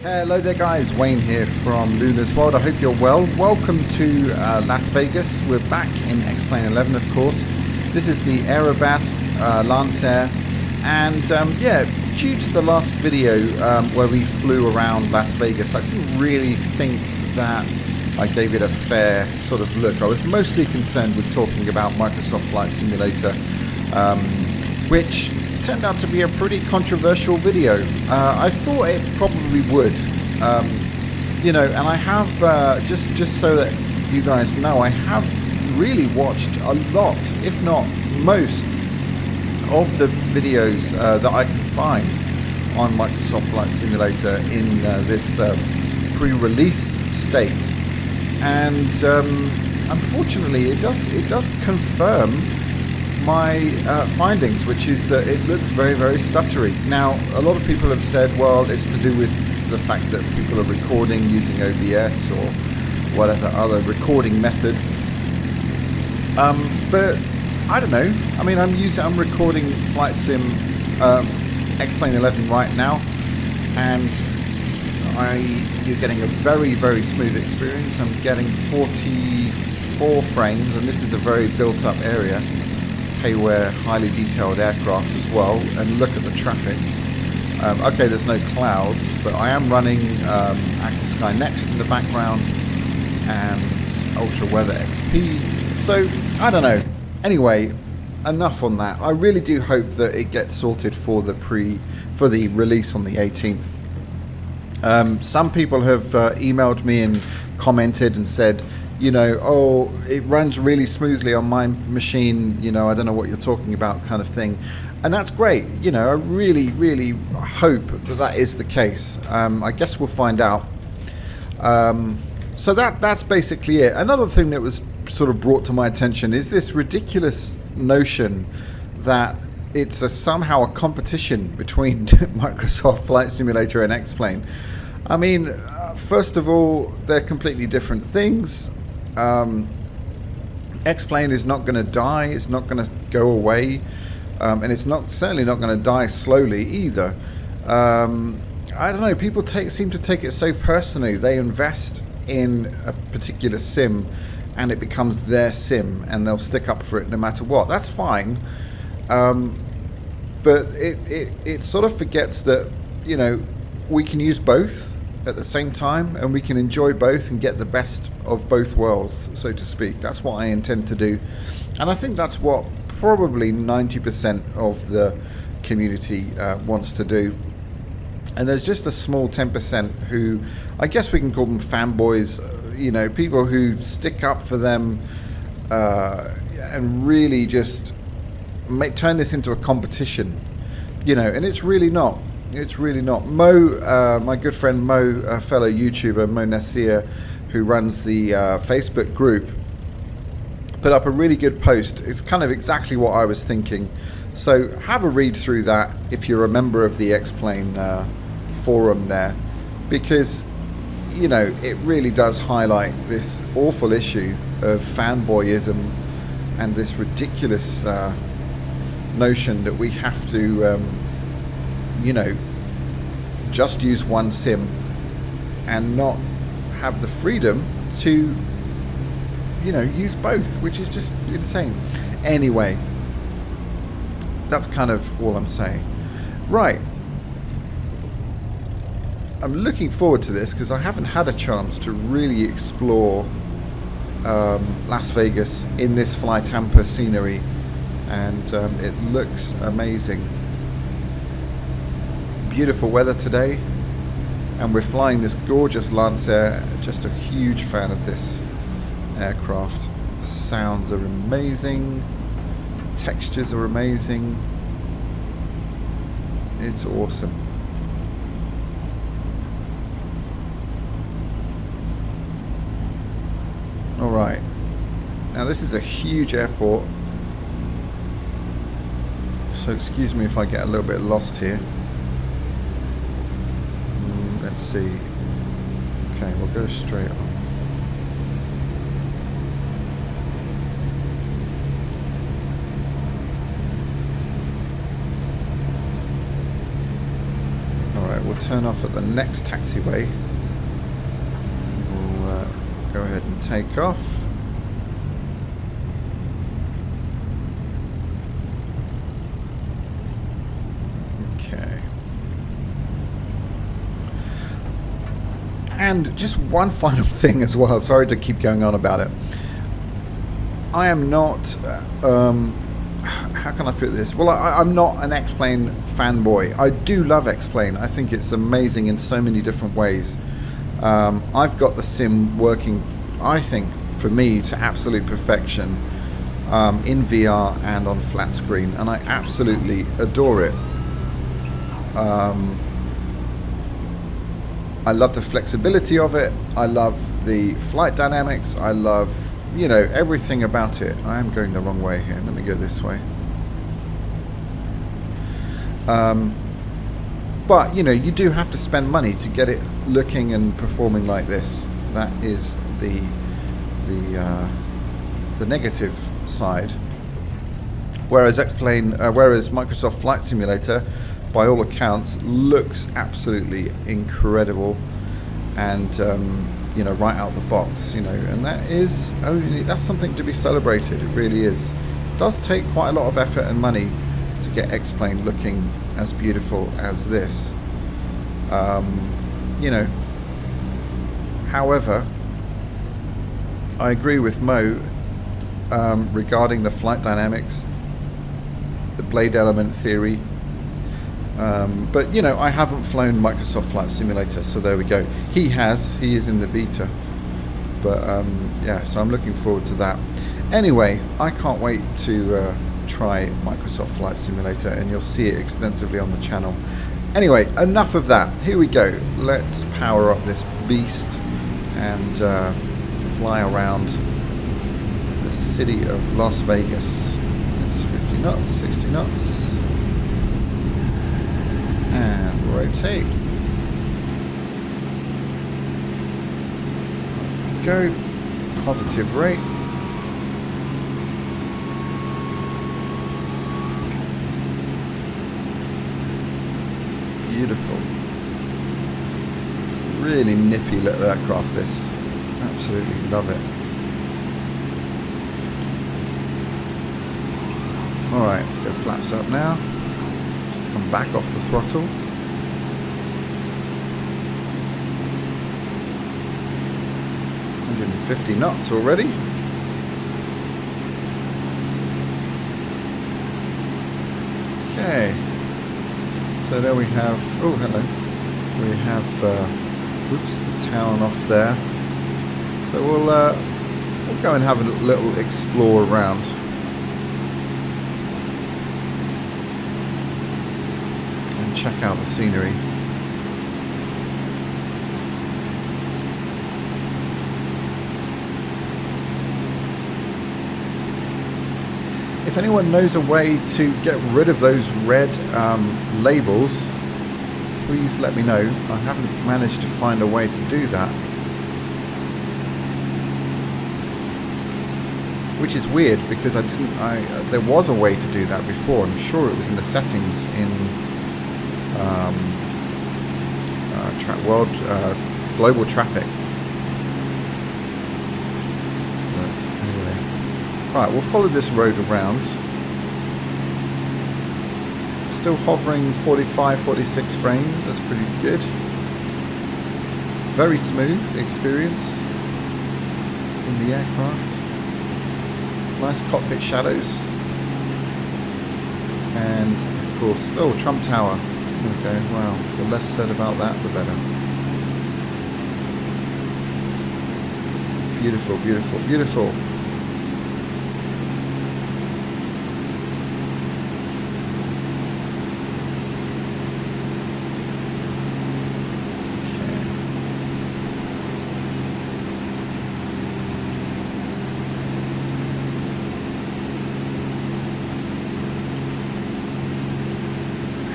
Hello there guys, Wayne here from Luna's World. I hope you're well. Welcome to Las Vegas. We're back in X-Plane 11 of course. This is the Aerobasque Lancer, and yeah, due to the last video where we flew around Las Vegas, I didn't really think that I gave it a fair sort of look. I was mostly concerned with talking about Microsoft Flight Simulator, which turned out to be a pretty controversial video. I thought it probably would, you know, and I have, just so that you guys know, I have really watched a lot, if not most, of the videos that I can find on Microsoft Flight Simulator in this pre-release state, and unfortunately it does confirm my findings, which is that it looks very, very stuttery. Now, a lot of people have said, well, it's to do with the fact that people are recording using OBS or whatever other recording method. But I don't know. I mean, I'm recording Flight Sim X-Plane 11 right now, and you're getting a very, very smooth experience. I'm getting 44 frames, and this is a very built-up area. Hayware, highly detailed aircraft as well, and look at the traffic. Okay, there's no clouds, but I am running Active Sky Next in the background and Ultra Weather XP. So I don't know. Anyway, enough on that. I really do hope that it gets sorted for the release on the 18th. Some people have emailed me and commented and said, you know, oh, it runs really smoothly on my machine, you know, I don't know what you're talking about, kind of thing. And that's great. You know, I really, really hope that that is the case. I guess we'll find out. So that's basically it. Another thing that was sort of brought to my attention is this ridiculous notion that it's somehow a competition between Microsoft Flight Simulator and X-Plane. I mean, first of all, they're completely different things. X-Plane is not going to die, it's not going to go away, and it's certainly not going to die slowly either. I don't know, people seem to take it so personally. They invest in a particular sim and it becomes their sim and they'll stick up for it no matter what. That's fine, but it sort of forgets that, you know, we can use both at the same time, and we can enjoy both and get the best of both worlds, so to speak. That's what I intend to do, and I think that's what probably 90% of the community wants to do. And there's just a small 10% who, I guess we can call them fanboys, you know, people who stick up for them and really just turn this into a competition, you know, and it's really not. It's really not. Mo, my good friend Mo, a fellow YouTuber, Mo Nasir, who runs the Facebook group, put up a really good post. It's kind of exactly what I was thinking. So have a read through that if you're a member of the X-Plane forum there, because, you know, it really does highlight this awful issue of fanboyism and this ridiculous notion that we have to you know, just use one sim and not have the freedom to, you know, use both, which is just insane. Anyway, that's kind of all I'm saying. Right. I'm looking forward to this because I haven't had a chance to really explore Las Vegas in this Fly Tampa scenery, and it looks amazing. Beautiful weather today, and we're flying this gorgeous Lancer. Just a huge fan of this aircraft. The sounds are amazing, textures are amazing. It's awesome. All right, now this is a huge airport, so excuse me if I get a little bit lost here. Let's see. Okay, we'll go straight on. Right, we'll turn off at the next taxiway. We'll go ahead and take off. Okay. And just one final thing as well. Sorry to keep going on about it. I am not... how can I put this? Well, I'm not an X-Plane fanboy. I do love X-Plane. I think it's amazing in so many different ways. I've got the sim working, I think, for me, to absolute perfection in VR and on flat screen, and I absolutely adore it. I love the flexibility of it. I love the flight dynamics. I love, you know, everything about it. I am going the wrong way here. Let me go this way. But, you know, you do have to spend money to get it looking and performing like this. That is the negative side. Whereas whereas Microsoft Flight Simulator, by all accounts, looks absolutely incredible, and you know, right out the box, you know, and that's something to be celebrated. It really is. It does take quite a lot of effort and money to get X-Plane looking as beautiful as this. You know, however, I agree with Mo regarding the flight dynamics, the blade element theory. But, you know, I haven't flown Microsoft Flight Simulator, so there we go. He is in the beta. But, yeah, so I'm looking forward to that. Anyway, I can't wait to try Microsoft Flight Simulator, and you'll see it extensively on the channel. Anyway, enough of that. Here we go. Let's power up this beast and fly around the city of Las Vegas. It's 50 knots, 60 knots. And rotate. Go. Positive rate. Beautiful. Really nippy little aircraft, this. Absolutely love it. Alright, let's go flaps up now. Come back off the throttle. $150 knots already. Okay. So there we have, oh hello, we have, whoops, the town off there. So we'll go and have a little explore around. And check out the scenery. If anyone knows a way to get rid of those red labels, please let me know. I haven't managed to find a way to do that. Which is weird, because there was a way to do that before. I'm sure it was in the settings in global traffic. Right, we'll follow this road around. Still hovering 45, 46 frames, that's pretty good. Very smooth experience in the aircraft. Nice cockpit shadows. And, of course, oh, Trump Tower. Okay, well, the less said about that, the better. Beautiful, beautiful, beautiful.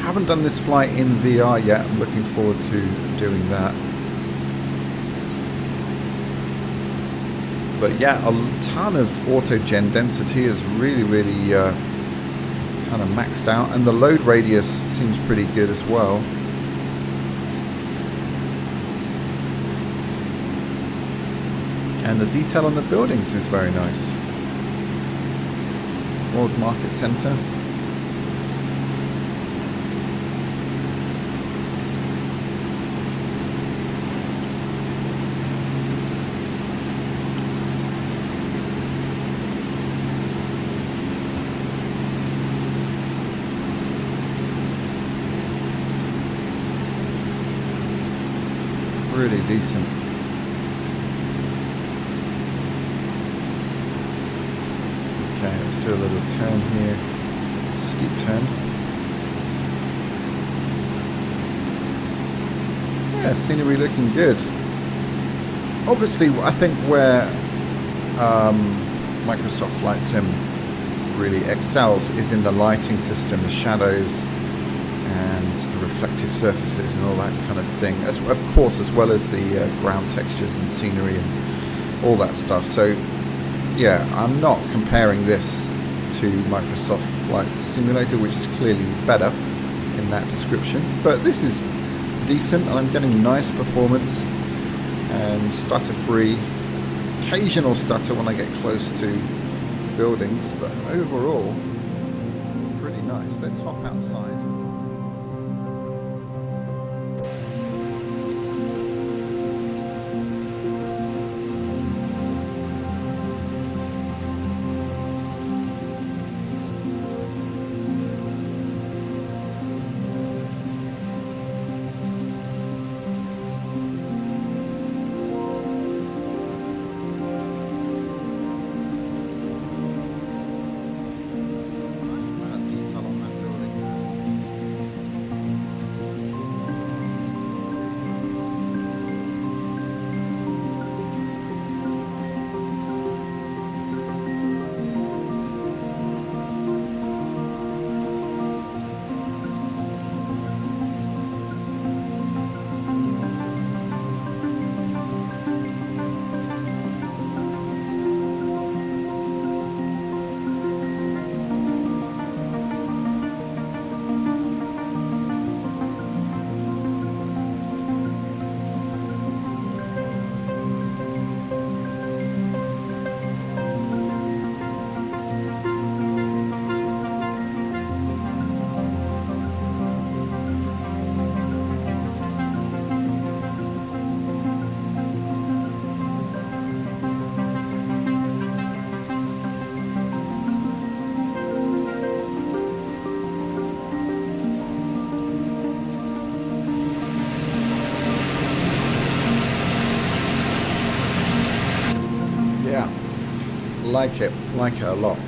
Haven't done this flight in VR yet. I'm looking forward to doing that. But yeah, a ton of auto-gen density is really kind of maxed out, and the load radius seems pretty good as well. And the detail on the buildings is very nice. World Market Centre. Really decent. Okay, let's do a little turn here. Steep turn. Yeah, scenery looking good. Obviously, I think where Microsoft Flight Sim really excels is in the lighting system, the shadows, and the reflective surfaces and all that kind of thing, of course, as well as the ground textures and scenery and all that stuff. So yeah, I'm not comparing this to Microsoft Flight Simulator, which is clearly better in that description, but this is decent and I'm getting nice performance and stutter free, occasional stutter when I get close to buildings, but overall pretty nice. Let's hop outside. Like it a lot.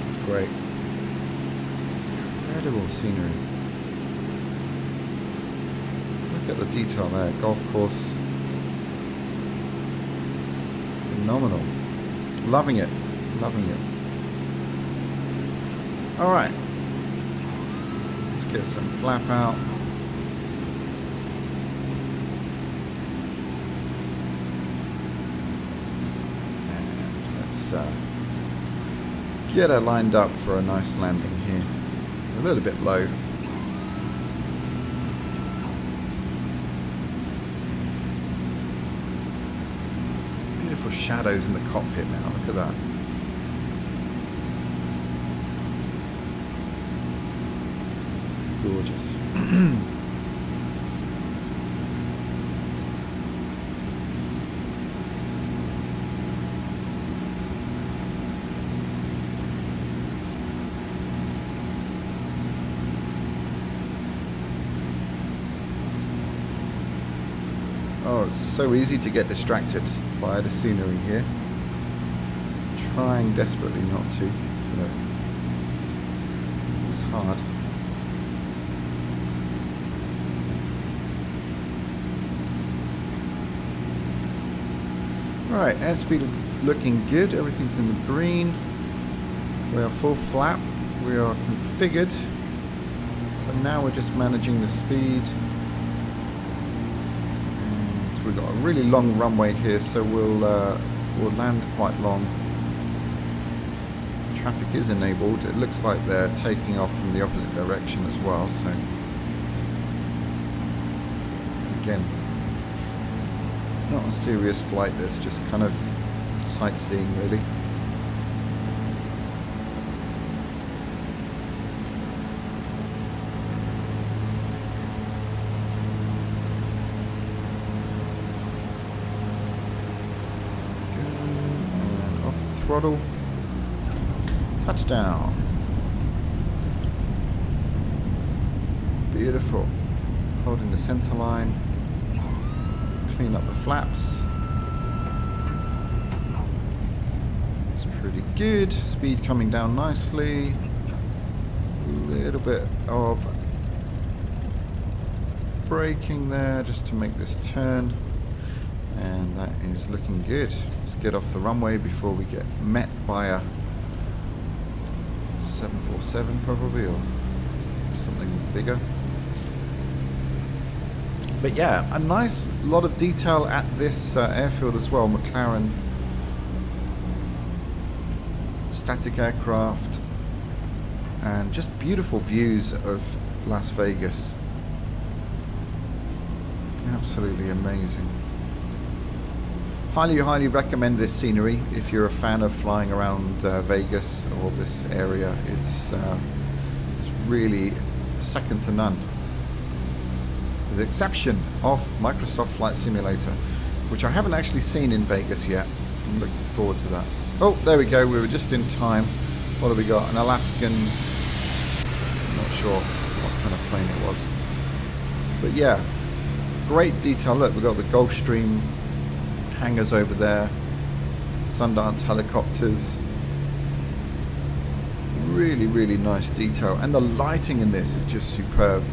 It's great. Incredible scenery. Look at the detail there. Golf course. Phenomenal. Loving it. Loving it. Alright. Let's get some flap out. Get her lined up for a nice landing here. A little bit low. Beautiful shadows in the cockpit now, look at that. Gorgeous. Oh, it's so easy to get distracted by the scenery here. Trying desperately not to, but it's hard. Right, airspeed looking good. Everything's in the green. We are full flap. We are configured. So now we're just managing the speed. We've got a really long runway here, so we'll land quite long. Traffic is enabled. It looks like they're taking off from the opposite direction as well, so again, Not a serious flight, this, just kind of sightseeing really. And off the throttle. Touchdown. Beautiful. Holding the center line. Clean up the flaps. It's pretty good. Speed coming down nicely. A little bit of braking there just to make this turn. And that is looking good. Let's get off the runway before we get met by a 747 probably, or something bigger. But yeah, a nice lot of detail at this airfield as well. McLaren, static aircraft, and just beautiful views of Las Vegas. Absolutely amazing. Highly recommend this scenery if you're a fan of flying around Vegas or this area. It's really second to none. With the exception of Microsoft Flight Simulator, which I haven't actually seen in Vegas yet. I'm looking forward to that. Oh, there we go. We were just in time. What have we got? An Alaskan. I'm not sure what kind of plane it was. But yeah, great detail. Look, we've got the Gulfstream hangars over there. Sundance helicopters. Really nice detail. And the lighting in this is just superb.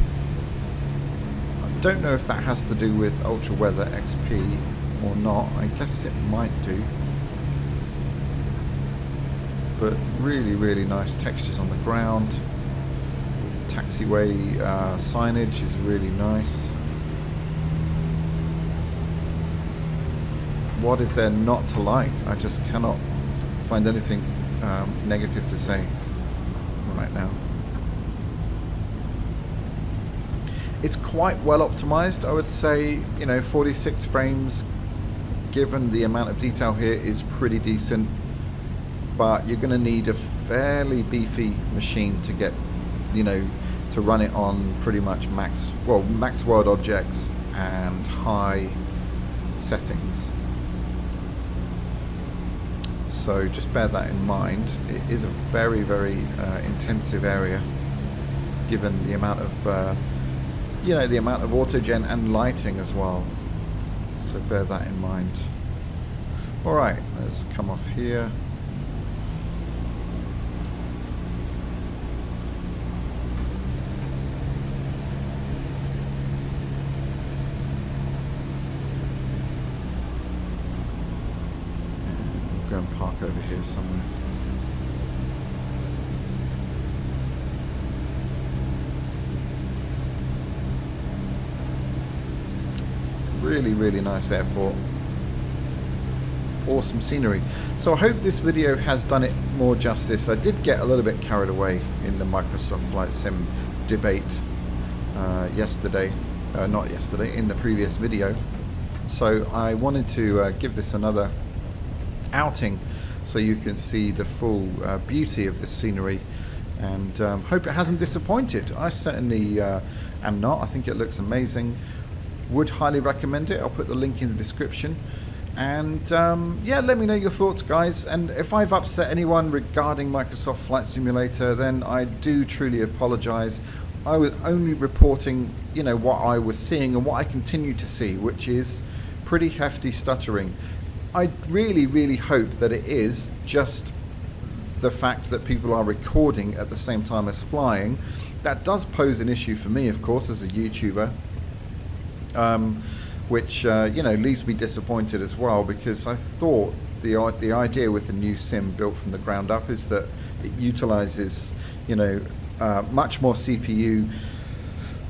Don't know if that has to do with Ultra Weather XP or not. I guess it might do. But really nice textures on the ground. Taxiway signage is really nice. What is there not to like? I just cannot find anything negative to say right now. It's quite well optimized, I would say. You know, 46 frames, given the amount of detail here, is pretty decent. But you're going to need a fairly beefy machine to get, you know, to run it on pretty much max world objects and high settings. So just bear that in mind. It is a very intensive area, given the amount of you know, the amount of autogen and lighting as well. So bear that in mind. Alright, let's come off here. And we'll go and park over here somewhere. Really nice airport. Awesome scenery. So I hope this video has done it more justice. I did get a little bit carried away in the Microsoft Flight Sim debate yesterday. Not yesterday, in the previous video. So I wanted to give this another outing so you can see the full beauty of this scenery, and hope it hasn't disappointed. I certainly am not. I think it looks amazing. Would highly recommend it. I'll put the link in the description. And yeah, let me know your thoughts, guys. And if I've upset anyone regarding Microsoft Flight Simulator, then I do truly apologize. I was only reporting, you know, what I was seeing and what I continue to see, which is pretty hefty stuttering. I really hope that it is just the fact that people are recording at the same time as flying. That does pose an issue for me, of course, as a YouTuber. Which you know, leaves me disappointed as well, because I thought the idea with the new sim built from the ground up is that it utilizes, you know, much more CPU,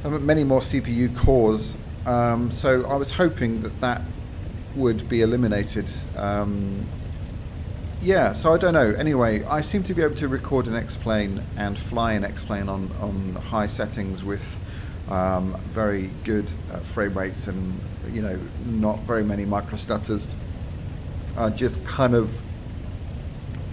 many more CPU cores. So I was hoping that that would be eliminated. Yeah, so I don't know. Anyway, I seem to be able to record an X-plane and fly an X-plane on high settings with very good frame rates, and you know, not very many micro stutters. I just kind of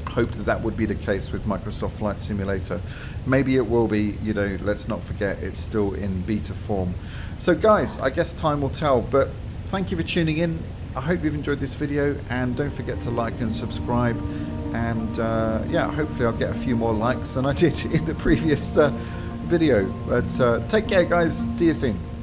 hoped that that would be the case with Microsoft Flight Simulator. Maybe it will be, you know, let's not forget it's still in beta form. So guys, I guess time will tell, but thank you for tuning in. I hope you've enjoyed this video, and don't forget to like and subscribe, and yeah, hopefully I'll get a few more likes than I did in the previous video. But take care guys, see you soon.